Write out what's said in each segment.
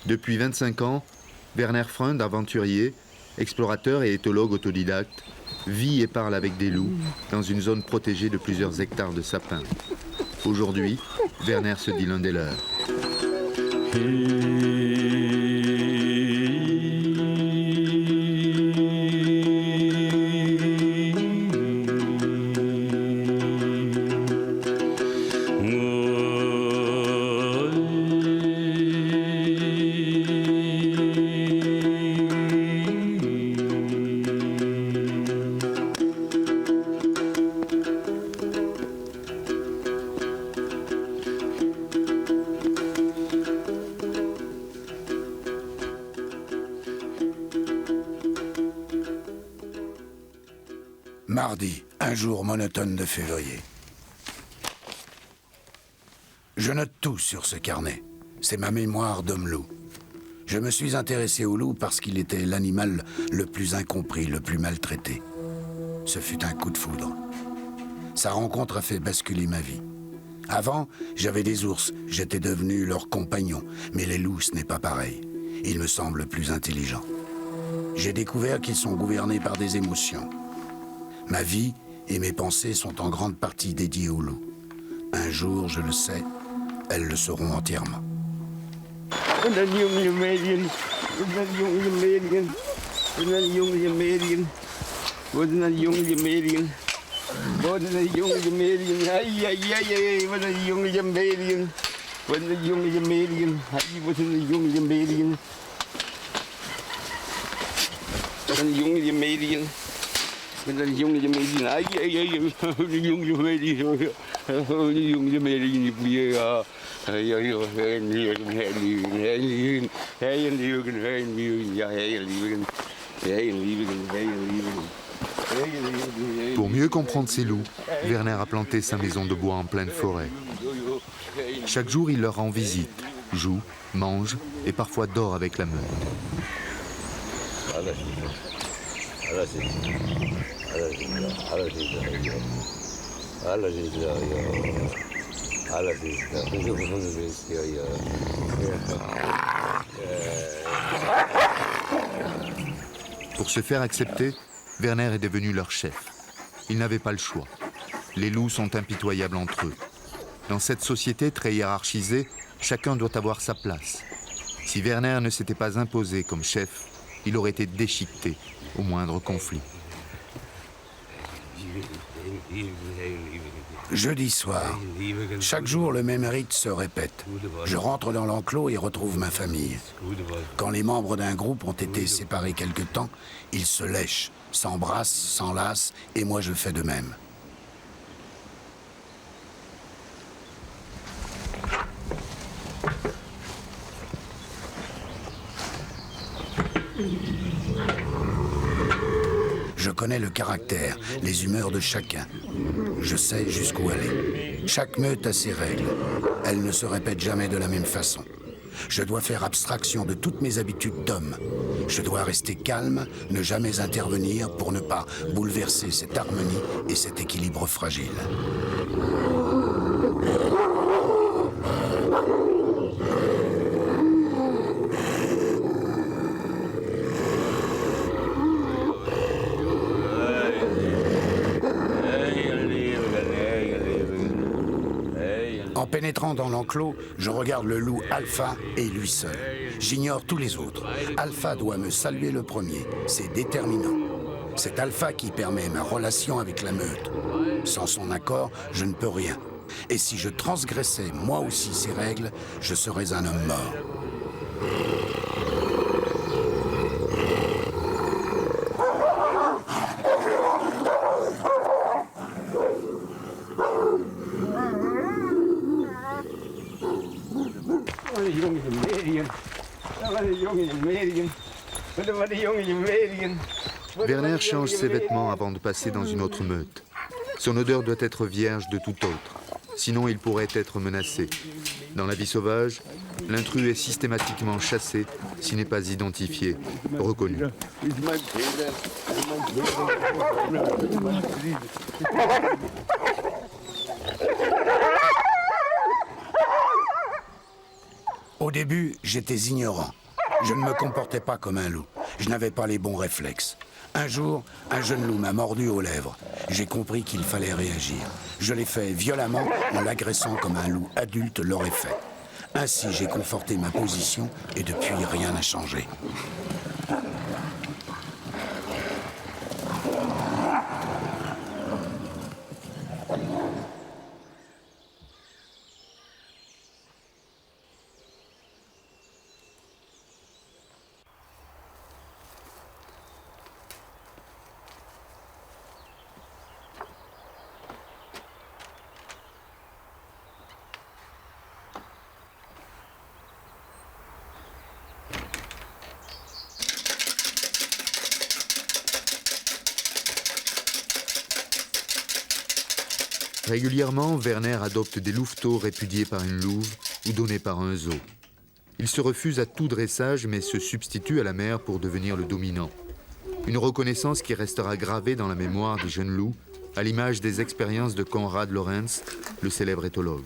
Depuis 25 ans, Werner Freund, aventurier, explorateur et éthologue autodidacte, vit et parle avec des loups dans une zone protégée de plusieurs hectares de sapins. Aujourd'hui, Werner se dit l'un des leurs. Mardi, un jour monotone de février. Je note tout sur ce carnet. C'est ma mémoire d'homme-loup. Je me suis intéressé au loup parce qu'il était l'animal le plus incompris, le plus maltraité. Ce fut un coup de foudre. Sa rencontre a fait basculer ma vie. Avant, j'avais des ours, j'étais devenu leur compagnon. Mais les loups, ce n'est pas pareil. Ils me semblent plus intelligents. J'ai découvert qu'ils sont gouvernés par des émotions. Ma vie et mes pensées sont en grande partie dédiées au loup. Un jour, je le sais, elles le seront entièrement. Pour mieux comprendre ces loups, Werner a planté sa maison de bois en pleine forêt. Chaque jour, il leur rend visite, joue, mange et parfois dort avec la meute. Pour se faire accepter, Werner est devenu leur chef. Il n'avait pas le choix. Les loups sont impitoyables entre eux. Dans cette société très hiérarchisée, chacun doit avoir sa place. Si Werner ne s'était pas imposé comme chef, il aurait été déchiqueté au moindre conflit. Jeudi soir, chaque jour le même rite se répète. Je rentre dans l'enclos et retrouve ma famille. Quand les membres d'un groupe ont été séparés quelque temps, ils se lèchent, s'embrassent, s'enlacent et moi je fais de même. Je connais le caractère, les humeurs de chacun. Je sais jusqu'où aller. Chaque meute a ses règles. Elles ne se répètent jamais de la même façon. Je dois faire abstraction de toutes mes habitudes d'homme. Je dois rester calme, ne jamais intervenir pour ne pas bouleverser cette harmonie et cet équilibre fragile. En pénétrant dans l'enclos, je regarde le loup Alpha et lui seul. J'ignore tous les autres. Alpha doit me saluer le premier. C'est déterminant. C'est Alpha qui permet ma relation avec la meute. Sans son accord, je ne peux rien. Et si je transgressais moi aussi ses règles, je serais un homme mort. Werner change ses vêtements avant de passer dans une autre meute. Son odeur doit être vierge de tout autre, sinon il pourrait être menacé. Dans la vie sauvage, l'intrus est systématiquement chassé s'il n'est pas identifié, reconnu. Au début, j'étais ignorant. Je ne me comportais pas comme un loup. Je n'avais pas les bons réflexes. Un jour, un jeune loup m'a mordu aux lèvres. J'ai compris qu'il fallait réagir. Je l'ai fait violemment en l'agressant comme un loup adulte l'aurait fait. Ainsi, j'ai conforté ma position et depuis, rien n'a changé. Régulièrement, Werner adopte des louveteaux répudiés par une louve ou donnés par un zoo. Il se refuse à tout dressage mais se substitue à la mère pour devenir le dominant. Une reconnaissance qui restera gravée dans la mémoire des jeunes loups, à l'image des expériences de Konrad Lorenz, le célèbre éthologue.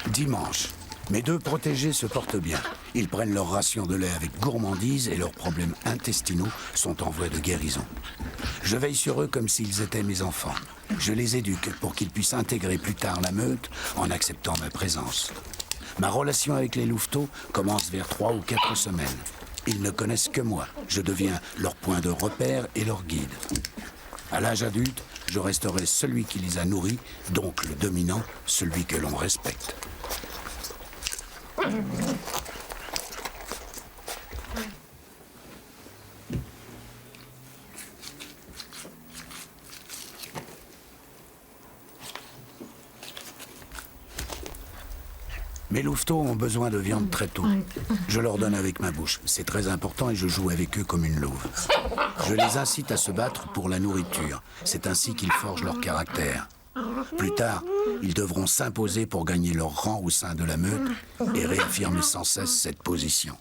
Dimanche, mes deux protégés se portent bien. Ils prennent leur ration de lait avec gourmandise et leurs problèmes intestinaux sont en voie de guérison. Je veille sur eux comme s'ils étaient mes enfants. Je les éduque pour qu'ils puissent intégrer plus tard la meute en acceptant ma présence. Ma relation avec les louveteaux commence vers 3 ou 4 semaines. Ils ne connaissent que moi. Je deviens leur point de repère et leur guide. À l'âge adulte, je resterai celui qui les a nourris, donc le dominant, celui que l'on respecte. Mes louveteaux ont besoin de viande très tôt. Je leur donne avec ma bouche. C'est très important et je joue avec eux comme une louve. Je les incite à se battre pour la nourriture. C'est ainsi qu'ils forgent leur caractère. Plus tard, ils devront s'imposer pour gagner leur rang au sein de la meute et réaffirmer sans cesse cette position.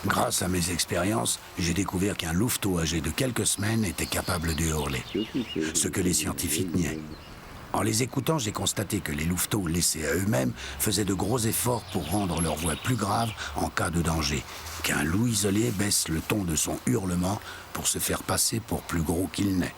Grâce à mes expériences, j'ai découvert qu'un louveteau âgé de quelques semaines était capable de hurler, ce que les scientifiques niaient. En les écoutant, j'ai constaté que les louveteaux laissés à eux-mêmes faisaient de gros efforts pour rendre leur voix plus grave en cas de danger, qu'un loup isolé baisse le ton de son hurlement pour se faire passer pour plus gros qu'il n'est.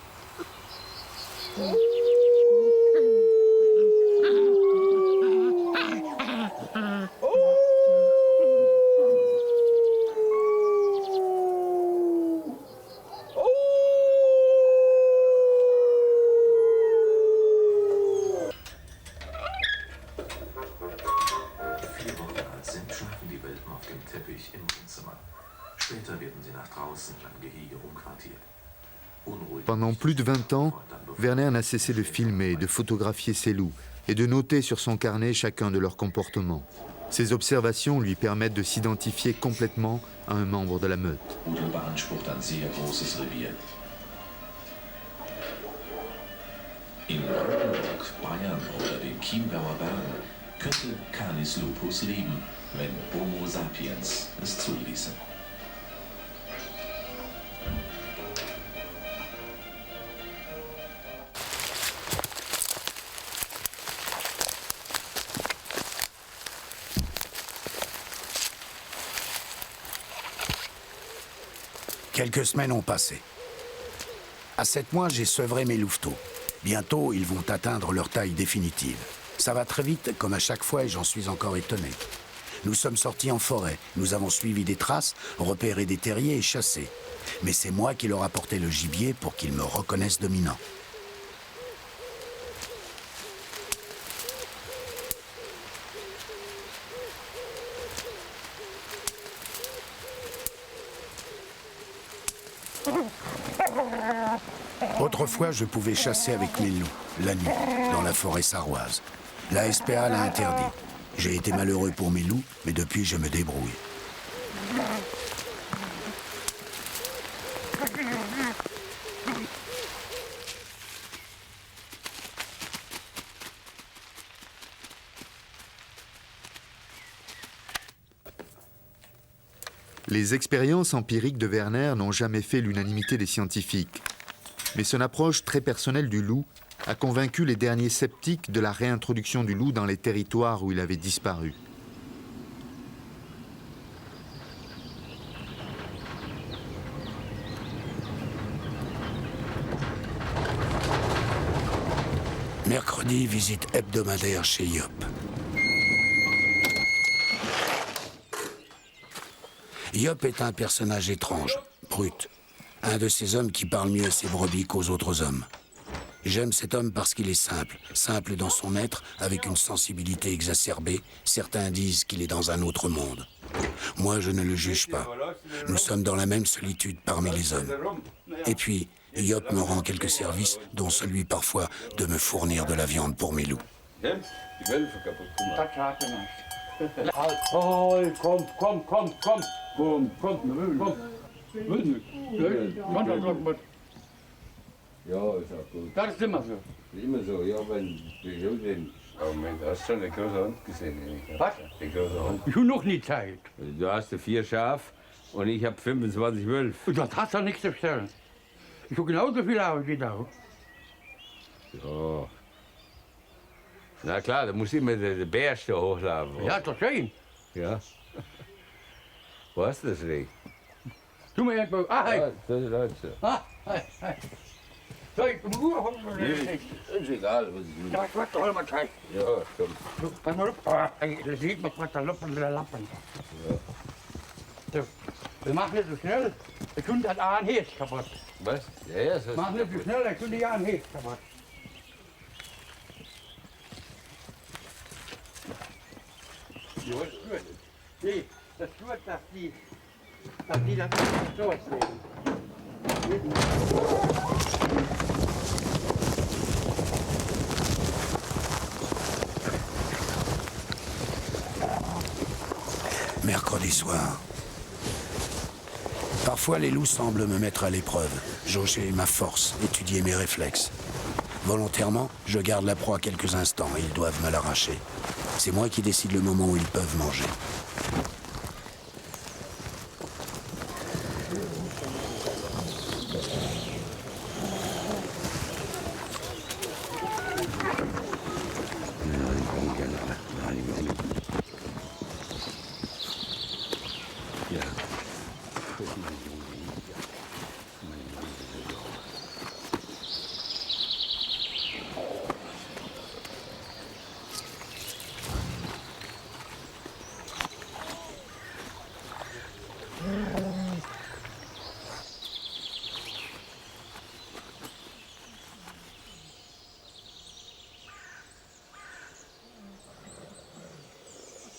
Pendant plus de 20 ans, Werner n'a cessé de filmer, de photographier ses loups et de noter sur son carnet chacun de leurs comportements. Ces observations lui permettent de s'identifier complètement à un membre de la meute. In Brandenburg, Bayern oder den Chiemgauer Bergen könnte Canis lupus leben, wenn Homo sapiens es zuließe. Quelques semaines ont passé. À 7 mois, j'ai sevré mes louveteaux. Bientôt, ils vont atteindre leur taille définitive. Ça va très vite, comme à chaque fois, et j'en suis encore étonné. Nous sommes sortis en forêt, nous avons suivi des traces, repéré des terriers et chassé. Mais c'est moi qui leur apportais le gibier pour qu'ils me reconnaissent dominant. Autrefois, je pouvais chasser avec mes loups, la nuit, dans la forêt sarroise. La SPA l'a interdit. J'ai été malheureux pour mes loups, mais depuis, je me débrouille. Les expériences empiriques de Werner n'ont jamais fait l'unanimité des scientifiques. Mais son approche très personnelle du loup a convaincu les derniers sceptiques de la réintroduction du loup dans les territoires où il avait disparu. Mercredi, visite hebdomadaire chez Yop. Yop est un personnage étrange, brut. Un de ces hommes qui parlent mieux à ses brebis qu'aux autres hommes. J'aime cet homme parce qu'il est simple, simple dans son être, avec une sensibilité exacerbée. Certains disent qu'il est dans un autre monde. Moi, je ne le juge pas. Nous sommes dans la même solitude parmi les hommes. Et puis, Yop me rend quelques services, dont celui parfois de me fournir de la viande pour mes loups. Ja, ist auch gut. Das ist immer so. Immer so, ja, wenn die Juden. Oh Mensch, du hast schon eine große Hand gesehen. Was? Die große Hand. Ich habe noch nie Zeit. Du hast 4 Schafe und ich habe 25 Wölfe. Das hast du nichts zu bestellen. Ich habe genauso viel Arbeit wie du. Ja. Na klar, da muss immer der Bärste hochlaufen. Ja, das ist schön. Ja. Weißt du das nicht? Tu mir irgendwo. Ah, hey. Ja, das ist halt so. Ah, hey, hey. So, ich bin gut auf Nee, ist egal, was ich will. Ja, ich doch immer Zeit. Ja, komm. Du, pass mal auf. Ah, das sieht man, was da Lappen wieder Lappen. Ja. So, wir machen nicht so schnell. Der Kunde hat auch einen Herd kaputt. Was? Ja, ja, so. Mach nicht so schnell, der Kunde ja einen Herd kaputt. Ja, das ist gut. Nee, das ist gut, dass die das nicht so sehen. Mercredi soir. Parfois, les loups semblent me mettre à l'épreuve, jauger ma force, étudier mes réflexes. Volontairement, je garde la proie quelques instants et ils doivent me l'arracher. C'est moi qui décide le moment où ils peuvent manger.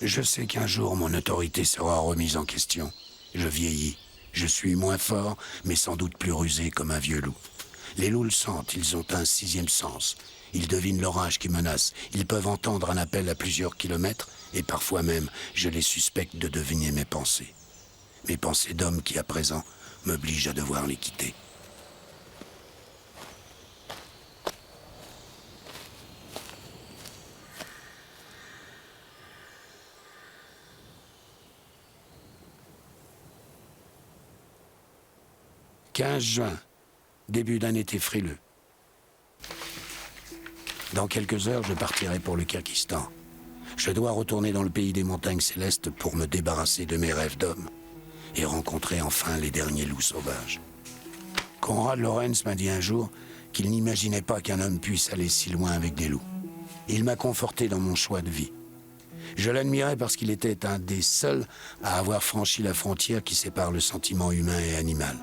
Je sais qu'un jour, mon autorité sera remise en question. Je vieillis. Je suis moins fort, mais sans doute plus rusé comme un vieux loup. Les loups le sentent, ils ont un 6e sens. Ils devinent l'orage qui menace. Ils peuvent entendre un appel à plusieurs kilomètres, et parfois même, je les suspecte de deviner mes pensées. Mes pensées d'homme qui, à présent, m'obligent à devoir les quitter. « 15 juin, début d'un été frileux. Dans quelques heures, je partirai pour le Kyrgyzstan. Je dois retourner dans le pays des montagnes célestes pour me débarrasser de mes rêves d'homme et rencontrer enfin les derniers loups sauvages. Konrad Lorenz m'a dit un jour qu'il n'imaginait pas qu'un homme puisse aller si loin avec des loups. Il m'a conforté dans mon choix de vie. Je l'admirais parce qu'il était un des seuls à avoir franchi la frontière qui sépare le sentiment humain et animal.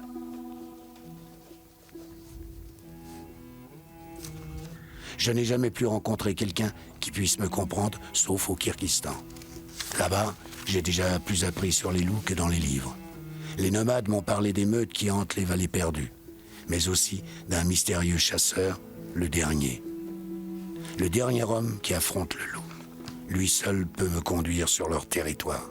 Je n'ai jamais pu rencontrer quelqu'un qui puisse me comprendre, sauf au Kyrgyzstan. Là-bas, j'ai déjà plus appris sur les loups que dans les livres. Les nomades m'ont parlé des meutes qui hantent les vallées perdues. mais aussi d'un mystérieux chasseur, le dernier. Le dernier homme qui affronte le loup. Lui seul peut me conduire sur leur territoire.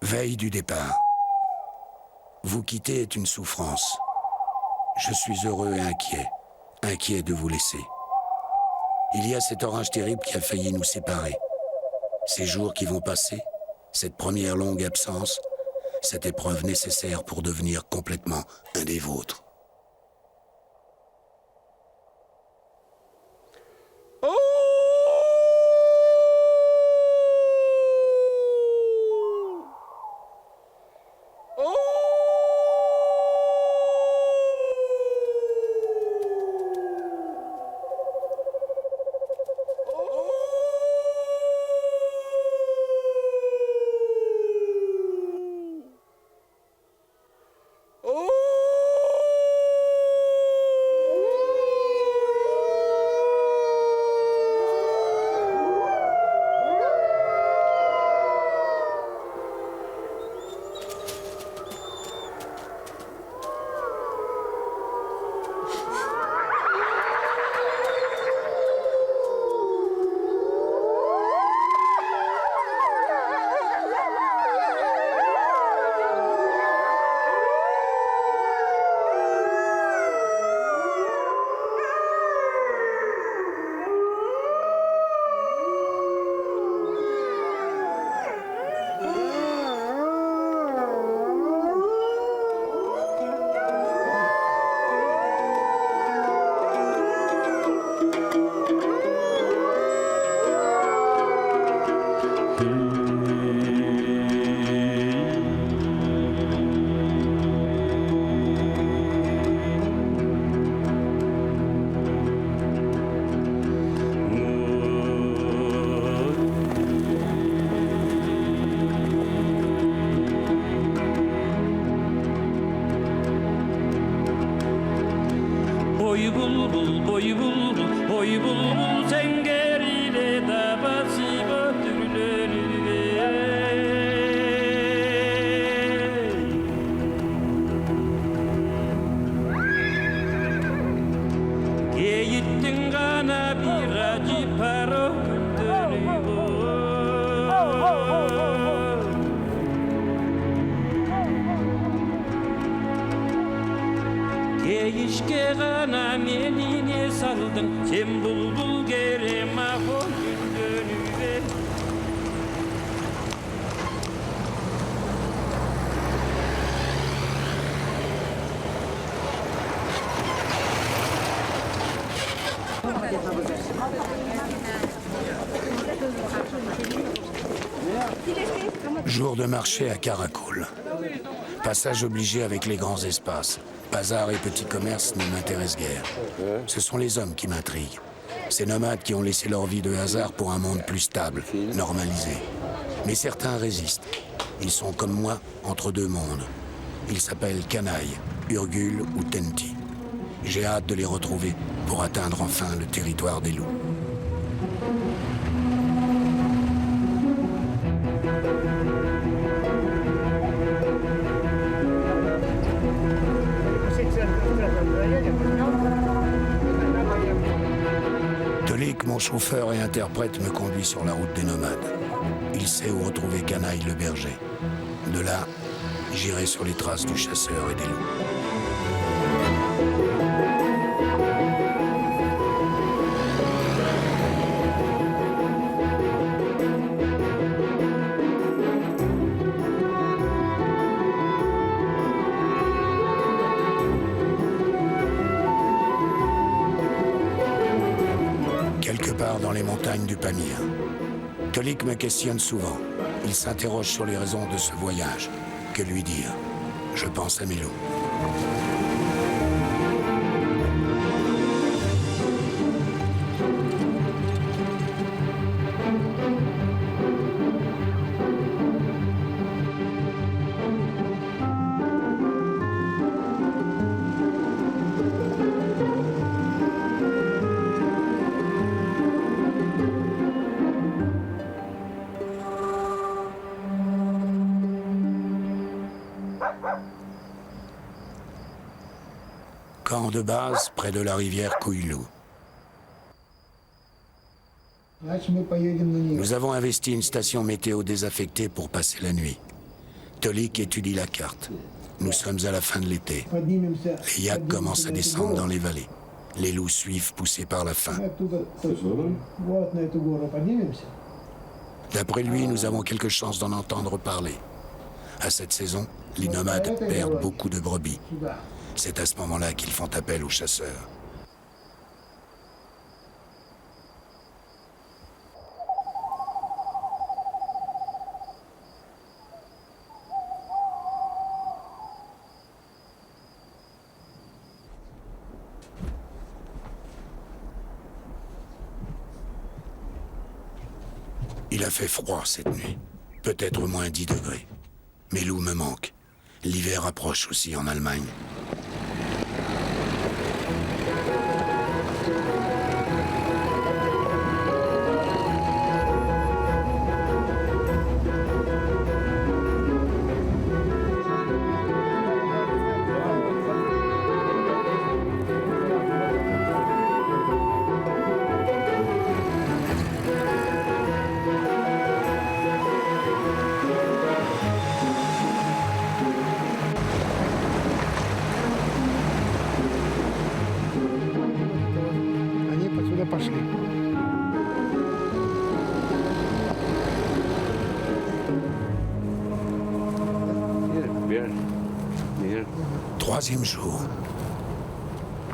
Veille du départ. Vous quitter est une souffrance. Je suis heureux et inquiet de vous laisser. Il y a cet orage terrible qui a failli nous séparer. Ces jours qui vont passer, cette première longue absence, cette épreuve nécessaire pour devenir complètement un des vôtres. Jour de marché à Caracol. Passage obligé avec les grands espaces. Bazar et petits commerces ne m'intéressent guère. Ce sont les hommes qui m'intriguent. Ces nomades qui ont laissé leur vie de hasard pour un monde plus stable, normalisé. Mais certains résistent. Ils sont comme moi, entre deux mondes. Ils s'appellent Canaille, Urgul ou Tenti. J'ai hâte de les retrouver pour atteindre enfin le territoire des loups. Tolik, mon chauffeur et interprète, me conduit sur la route des nomades. Il sait où retrouver Canaille le berger. De là, j'irai sur les traces du chasseur et des loups. Quelque part dans les montagnes du Pamir. Tolik me questionne souvent. Il s'interroge sur les raisons de ce voyage. Que lui dire? Je pense à mes loups. Camp de base près de la rivière Kouilou. Nous avons investi une station météo désaffectée pour passer la nuit. Tolik étudie la carte. Nous sommes à la fin de l'été. Les yaks commencent à descendre dans les vallées. Les loups suivent poussés par la faim. D'après lui, nous avons quelque chance d'en entendre parler. À cette saison, les nomades perdent beaucoup de brebis. C'est à ce moment-là qu'ils font appel aux chasseurs. Il a fait froid cette nuit, peut-être moins 10 degrés. Mes loups me manquent. L'hiver approche aussi en Allemagne. Troisième jour.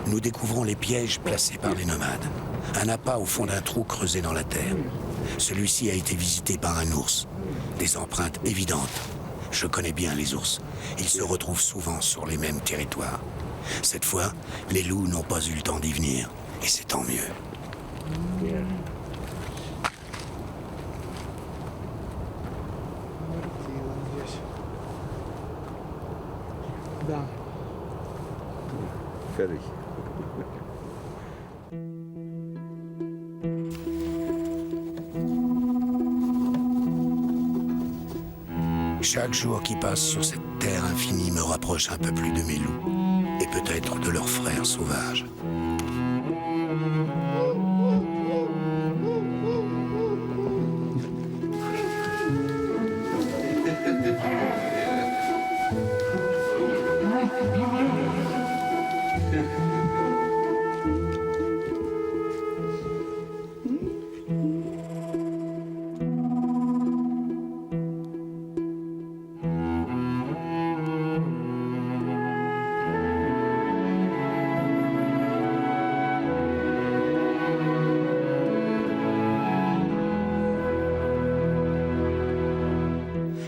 Nous découvrons les pièges placés par les nomades. Un appât au fond d'un trou creusé dans la terre. Celui-ci a été visité par un ours. Des empreintes évidentes. Je connais bien les ours. Ils se retrouvent souvent sur les mêmes territoires. Cette fois, les loups n'ont pas eu le temps d'y venir. Et c'est tant mieux. Chaque jour qui passe sur cette terre infinie me rapproche un peu plus de mes loups, et peut-être de leurs frères sauvages.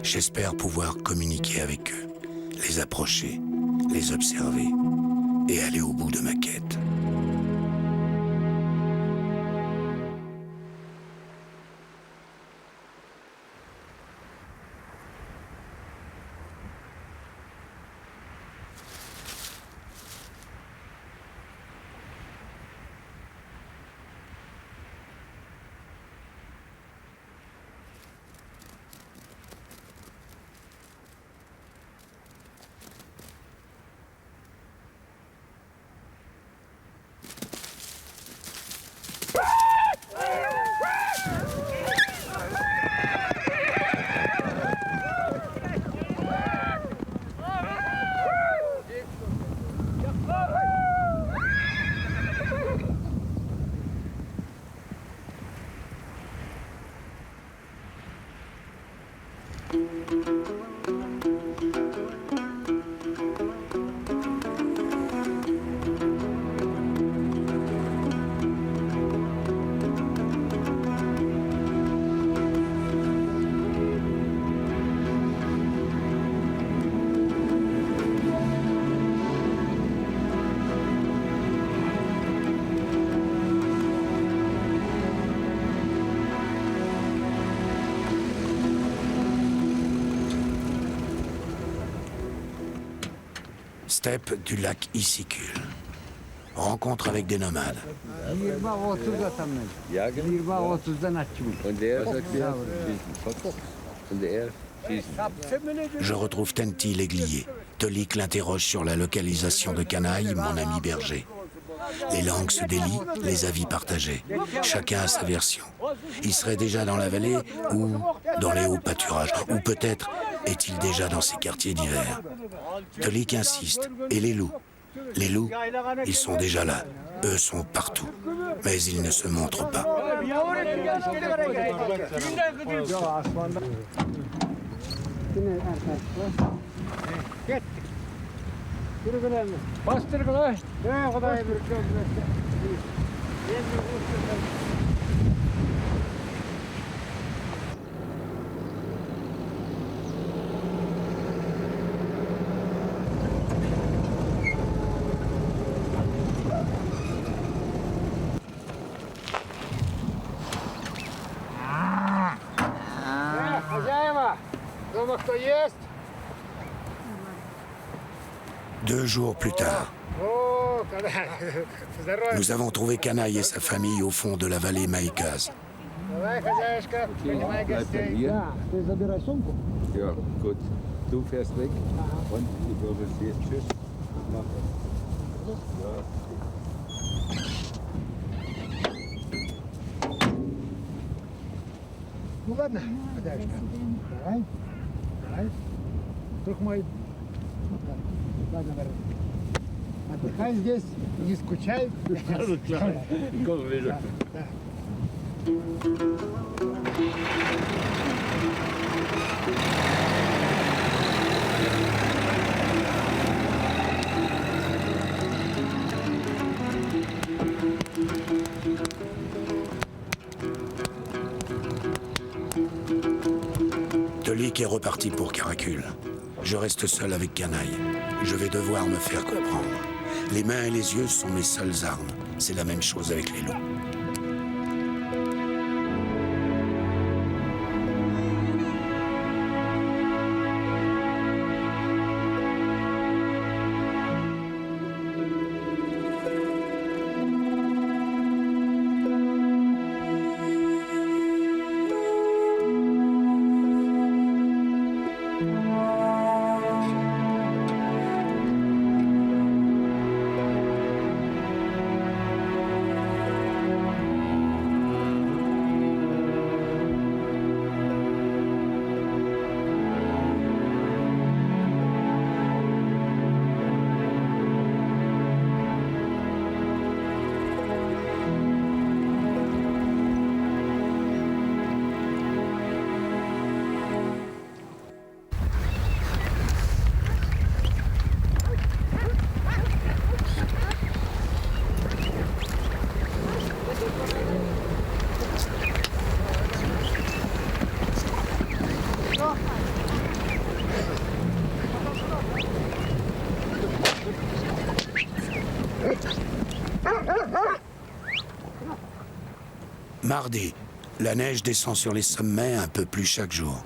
J'espère pouvoir communiquer avec eux, les approcher, les observer et aller au bout de ma quête. Steppe du lac Issyk-Kul. Rencontre avec des nomades. Je retrouve Tenti l'Aiglier, Tolik l'interroge sur la localisation de Canaille, mon ami berger. Les langues se délient, les avis partagés. Chacun a sa version. Il serait déjà dans la vallée ou dans les hauts pâturages. Ou peut-être est-il déjà dans ces quartiers d'hiver. Tolik insiste. Et les loups? Les loups, ils sont déjà là. Eux sont partout. Mais ils ne se montrent pas. Deux jours plus tard, nous avons trouvé Canaille et sa famille au fond de la vallée Maïkaz. Ja, gut. Du fährst weg und ich übersehe. Tschüss. Ну ладно, подальше. Давай. Давай. Друг мой. Ладно, Варя. Отдыхай здесь, не скучай. Да, да. Tolik est reparti pour Karakul. Je reste seul avec Canaille. Je vais devoir me faire comprendre. Les mains et les yeux sont mes seules armes. C'est la même chose avec les loups. Mardi, la neige descend sur les sommets un peu plus chaque jour.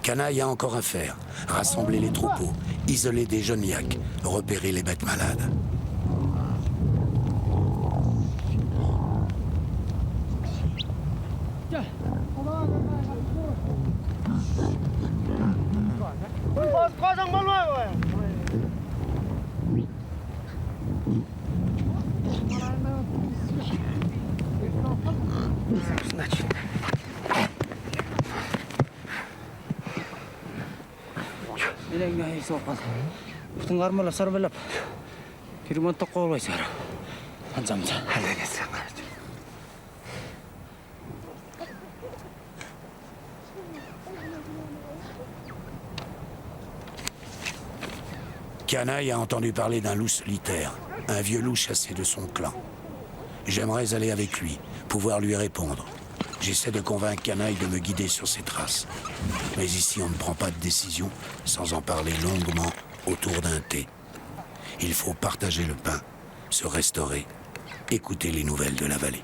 Canaille a encore à faire, rassembler les troupeaux, isoler des jeunes yaks, repérer les bêtes malades. Бүтэн армал асар балап. Тэрмэн тоқол байсаар. Анзамца. Халаагаас. Canaille a entendu parler d'un loup solitaire, un vieux loup chassé de son clan. J'aimerais aller avec lui, pouvoir lui répondre. J'essaie de convaincre Canaille de me guider sur ses traces. Mais ici, on ne prend pas de décision sans en parler longuement autour d'un thé. Il faut partager le pain, se restaurer, écouter les nouvelles de la vallée.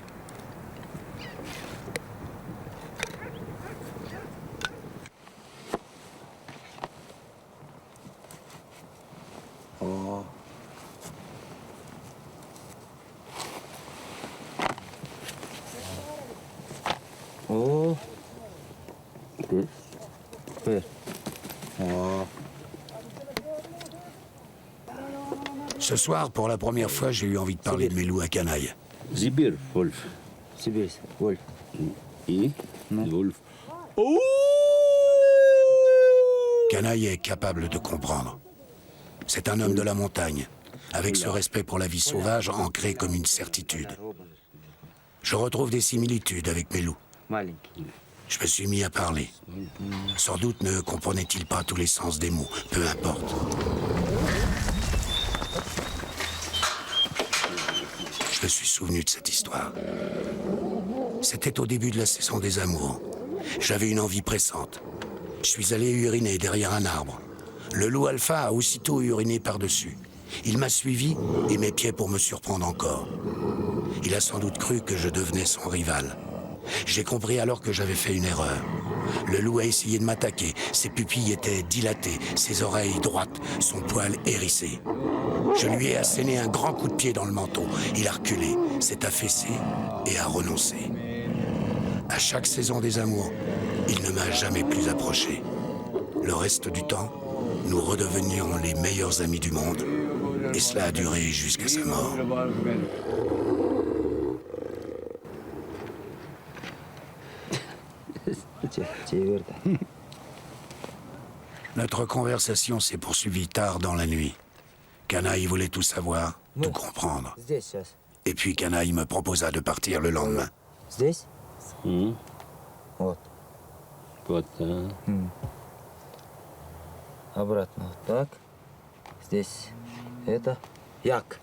Ce soir, pour la première fois, j'ai eu envie de parler de mes loups à Canaille. Sibir, Wolf. Sibir, Wolf. I, Wolf. Canaille est capable de comprendre. C'est un homme de la montagne, avec ce respect pour la vie sauvage ancré comme une certitude. Je retrouve des similitudes avec mes loups. Маленький. Je me suis mis à parler. Sans doute ne comprenait-il pas tous les sens des mots, peu importe. Je me suis souvenu de cette histoire. C'était au début de la saison des amours. J'avais une envie pressante. Je suis allé uriner derrière un arbre. Le loup alpha a aussitôt uriné par-dessus. Il m'a suivi et mes pieds pour me surprendre encore. Il a sans doute cru que je devenais son rival. J'ai compris alors que j'avais fait une erreur. Le loup a essayé de m'attaquer. Ses pupilles étaient dilatées, ses oreilles droites, son poil hérissé. Je lui ai asséné un grand coup de pied dans le menton. Il a reculé, s'est affaissé et a renoncé. À chaque saison des amours, il ne m'a jamais plus approché. Le reste du temps, nous redevenions les meilleurs amis du monde. Et cela a duré jusqu'à sa mort. Notre conversation s'est poursuivie tard dans la nuit. Canaille voulait tout savoir, tout comprendre. Здесь сейчас. Et puis Canaille me proposa de partir le lendemain. Здесь? Вот. Вот, да. Обратно вот так. Здесь это як.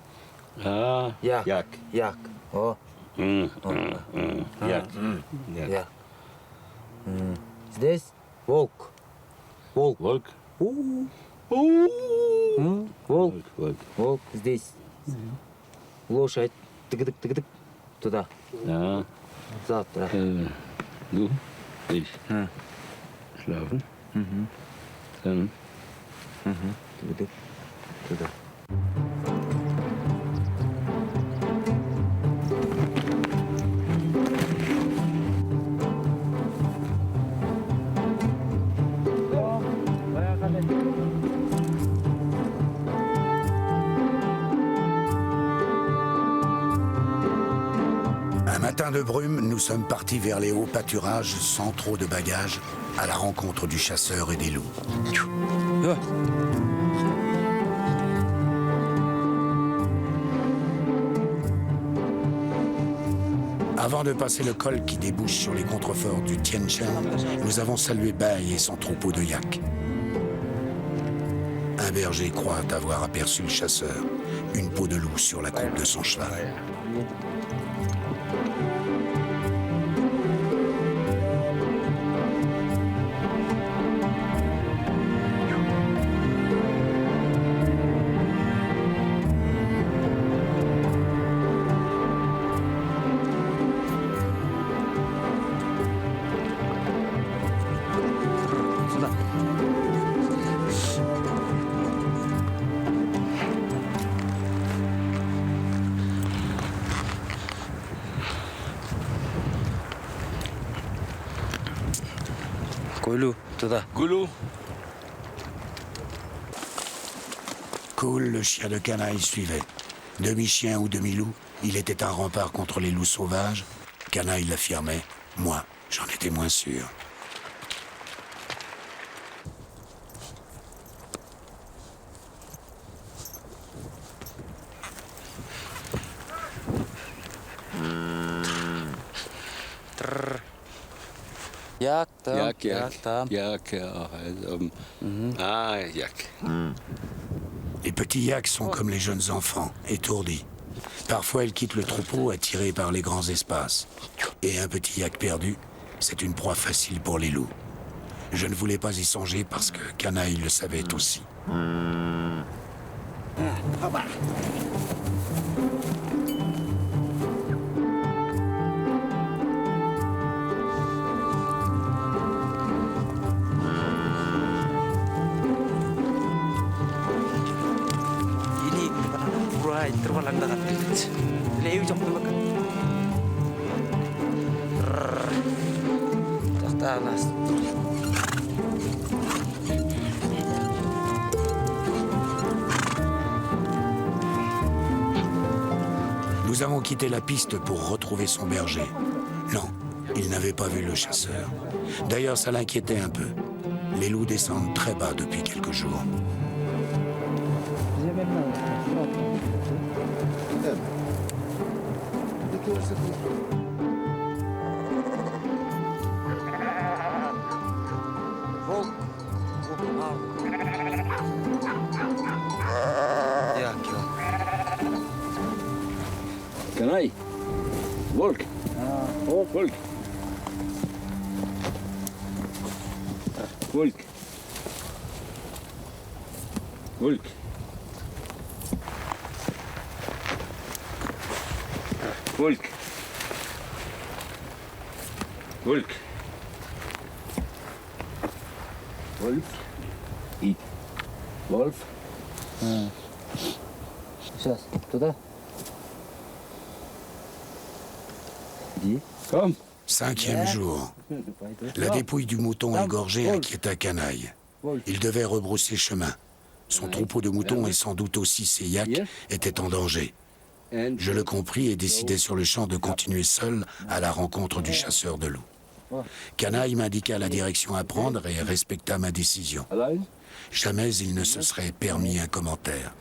Ah, Як. jak. Як. О. Jak. Jak. Як. Здесь волк. Волк. Volk. Волк. Volk. Волк здесь. Лошадь. Тык-тык-тык-тык. Туда. Ja. Завтра. Du, ich. Schlafen. Dann. Тык-тык. Туда. Un matin de brume, nous sommes partis vers les hauts pâturages sans trop de bagages, à la rencontre du chasseur et des loups. Avant de passer le col qui débouche sur les contreforts du Tien Shan, nous avons salué Bai et son troupeau de yaks. Un berger croit avoir aperçu le chasseur, une peau de loup sur la croupe de son cheval. Койлю туда. Goulou. Cool, le chien de Canaille, suivait. Demi-chien ou demi-loup, il était un rempart contre les loups sauvages. Canaille l'affirmait, moi, j'en étais moins sûr. Як там? Jak, Як jak. там? Jak, ja. Ah, jak. Les petits yaks sont comme les jeunes enfants, étourdis. Parfois, ils quittent le troupeau attirés par les grands espaces. Et un petit yak perdu, c'est une proie facile pour les loups. Je ne voulais pas y songer parce que Canaille le savait aussi. Ini burai terbalang darat. Leu jam dulu kan. Tanas. Nous avons quitté la piste pour retrouver son berger. Non, il n'avait pas vu le chasseur. D'ailleurs, ça l'inquiétait un peu. Les loups descendent très bas depuis quelques jours. Kanai. Volk. Oh, Volk. Volk. Volk. Volk. Volk. Wolf. Eat. Wolf. Сейчас, туда. Иди. Come. 5e jour. La dépouille du mouton égorgé inquiéta Canaille. Il devait rebrousser chemin. Son troupeau de moutons et sans doute aussi ses yaks étaient en danger. Je le compris et décidai sur le champ de continuer seul à la rencontre du chasseur de loups. Canaille m'indiqua la direction à prendre et respecta ma décision. Allein? Jamais il ne se serait permis un commentaire.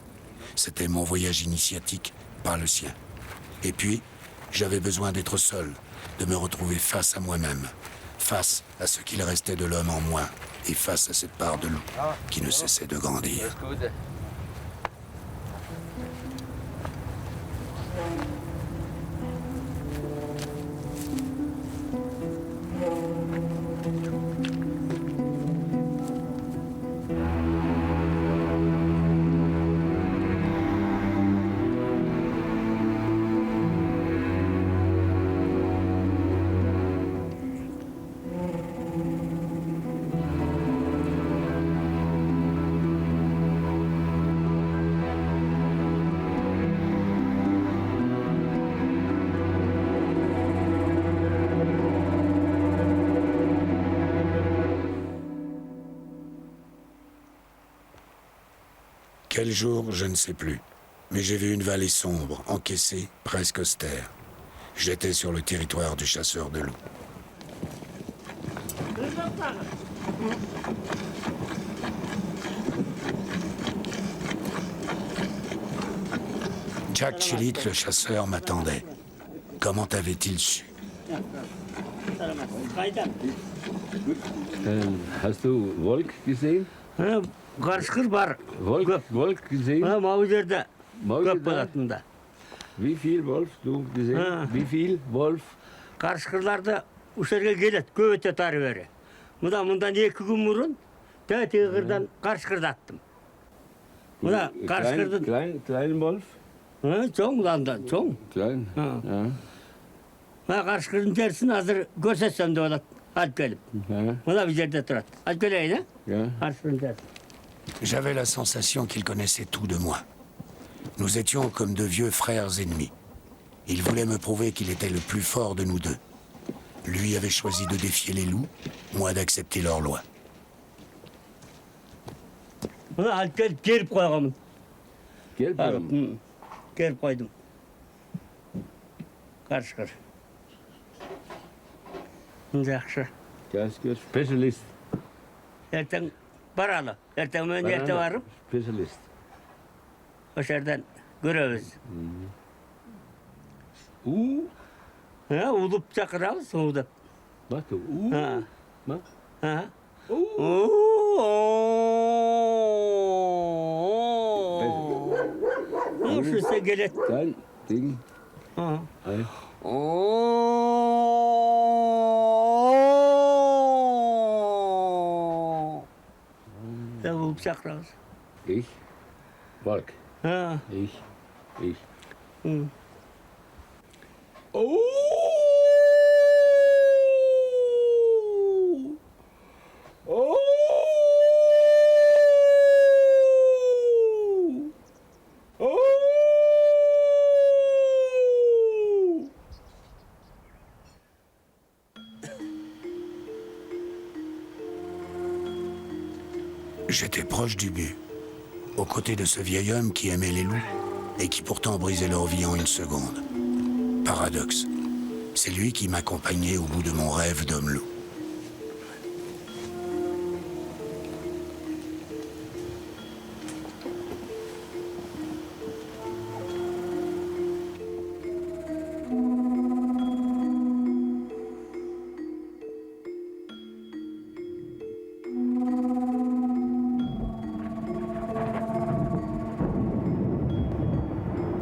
C'était mon voyage initiatique, pas le sien. Et puis, j'avais besoin d'être seul, de me retrouver face à moi-même, face à ce qu'il restait de l'homme en moi, et face à cette part de loup qui ne cessait de grandir. Quel jour, je ne sais plus. Mais j'ai vu une vallée sombre, encaissée, presque austère. J'étais sur le territoire du chasseur de loups. Jack Chilit, le chasseur, m'attendait. Comment avait-il su? Hast du Wolk gesehen? Karışkır var. Wolk gesehen? Ha, mavi yerde. Mavi Köp yerde? altında. Wie viel Wolf du gesehen? Ha. Wie viel Wolf? Karışkırlarda uşarga gelet, köp öte veri. Bundan 2 gün burun, tağırdan karışkırda attım. Karışkırda... Klein Wolf? Çoğun landan, çoğun. Klein? Ha. Ja. Karışkırdın tersini hazır görsetsem de ola. Hadi gelip. Ja. Bir yerde durat. Hadi geleyim ha. Ja. Karışkırdın tersini. J'avais la sensation qu'il connaissait tout de moi. Nous étions comme de vieux frères ennemis. Il voulait me prouver qu'il était le plus fort de nous deux. Lui avait choisi de défier les loups, moi d'accepter leurs lois. Hadi gelip koyalım. Gelb? Gelip koydum. Karışkır. Yaxşı. Kasker. Specialist. Erten paralı. Erten ben yerde varım. Specialist. O yerden görürüz. Ha, ulup çakırarız, ulup. Bak du. Ha. Bak. Ha. Şu ise gelet. Klein Ding. Ha. Ei. Da ulup çakırarız. Ich. Wolk. Ha. Ich. Hı. J'étais proche du but, aux côtés de ce vieil homme qui aimait les loups et qui pourtant brisaient leur vie en une seconde. Paradoxe. C'est lui qui m'accompagnait au bout de mon rêve d'homme-loup.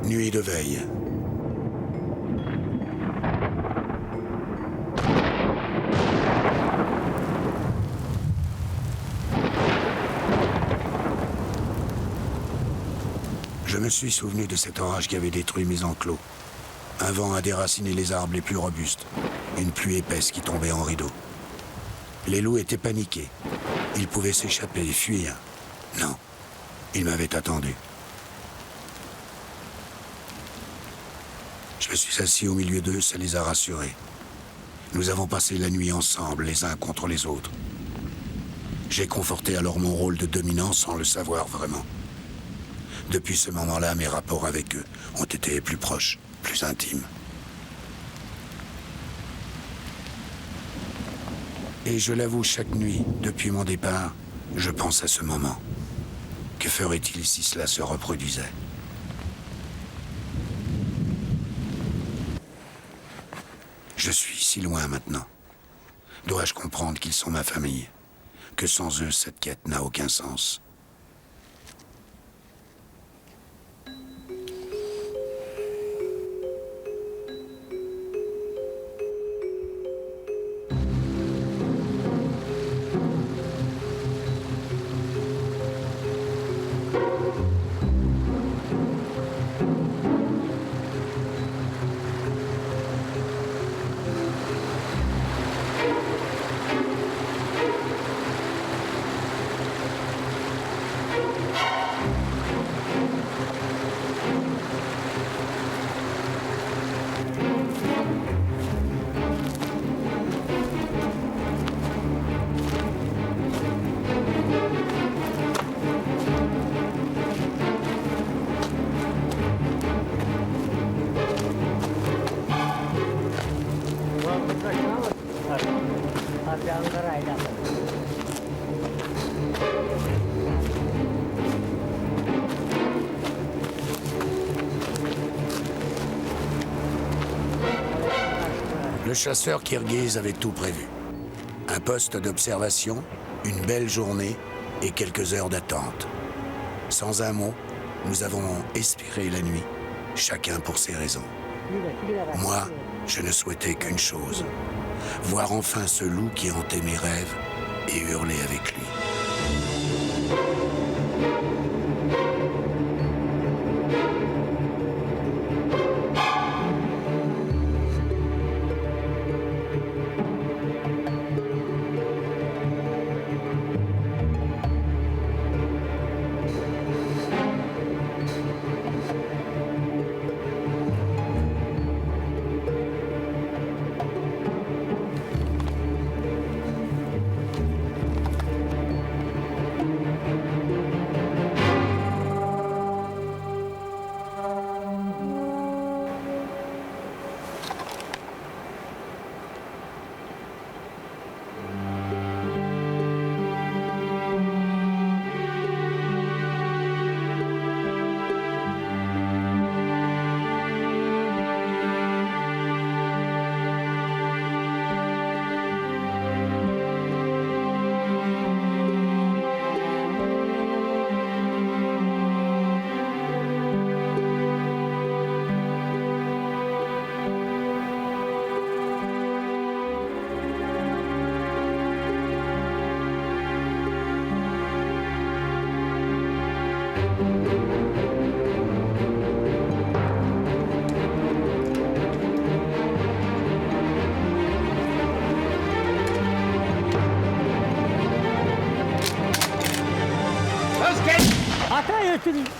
Nuit de veille. Je me suis souvenu de cet orage qui avait détruit mes enclos. Un vent a déraciné les arbres les plus robustes. Une pluie épaisse qui tombait en rideau. Les loups étaient paniqués. Ils pouvaient s'échapper et fuir. Non, ils m'avaient attendu. Je me suis assis au milieu d'eux, ça les a rassurés. Nous avons passé la nuit ensemble, les uns contre les autres. J'ai conforté alors mon rôle de dominant sans le savoir vraiment. Depuis ce moment-là, mes rapports avec eux ont été plus proches, plus intimes. Et je l'avoue, chaque nuit, depuis mon départ, je pense à ce moment. Que ferait-il si cela se reproduisait ? Je suis si loin maintenant. Dois-je comprendre qu'ils sont ma famille? Que sans eux, cette quête n'a aucun sens. Le chasseur kirghiz avait tout prévu. Un poste d'observation, une belle journée et quelques heures d'attente. Sans un mot, nous avons expiré la nuit, chacun pour ses raisons. Moi, je ne souhaitais qu'une chose, voir enfin ce loup qui hantait mes rêves et hurler avec lui.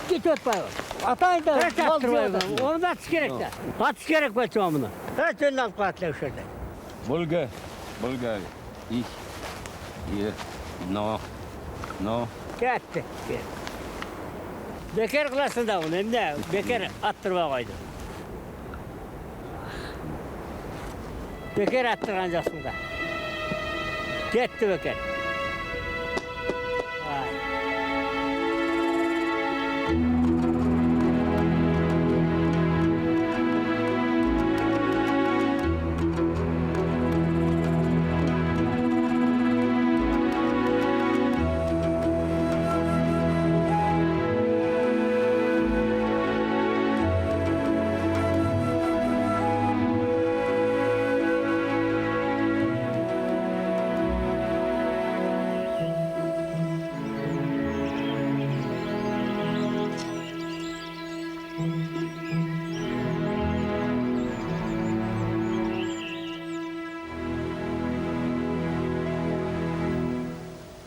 Git ötme. Atayın da onu atış gerek de. Atış gerek başım bunu. Evet önden katla şurada. Bulgar. Ich. Hier. No. Gitti. Bekar kılasın da onu, hem de bekar attırma koydu. Bekar attıranacaksın da. Gitti bekar. Vay.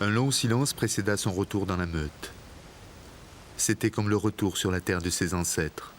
Un long silence précéda son retour dans la meute. C'était comme le retour sur la terre de ses ancêtres.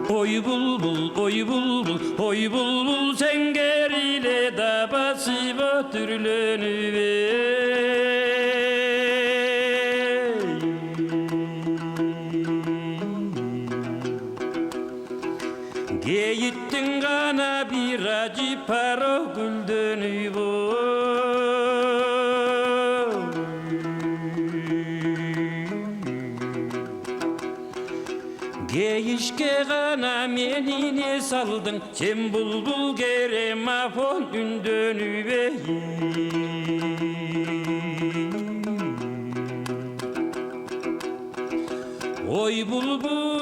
Oy bulbul, oy bulbul, oy bulbul sen gerile da basıp ötürülönüver. Geyittin gana bir acı paro Geyişke gana menine saldın, sen bulbul gere mafon ündönüveyin. Oy bulbul,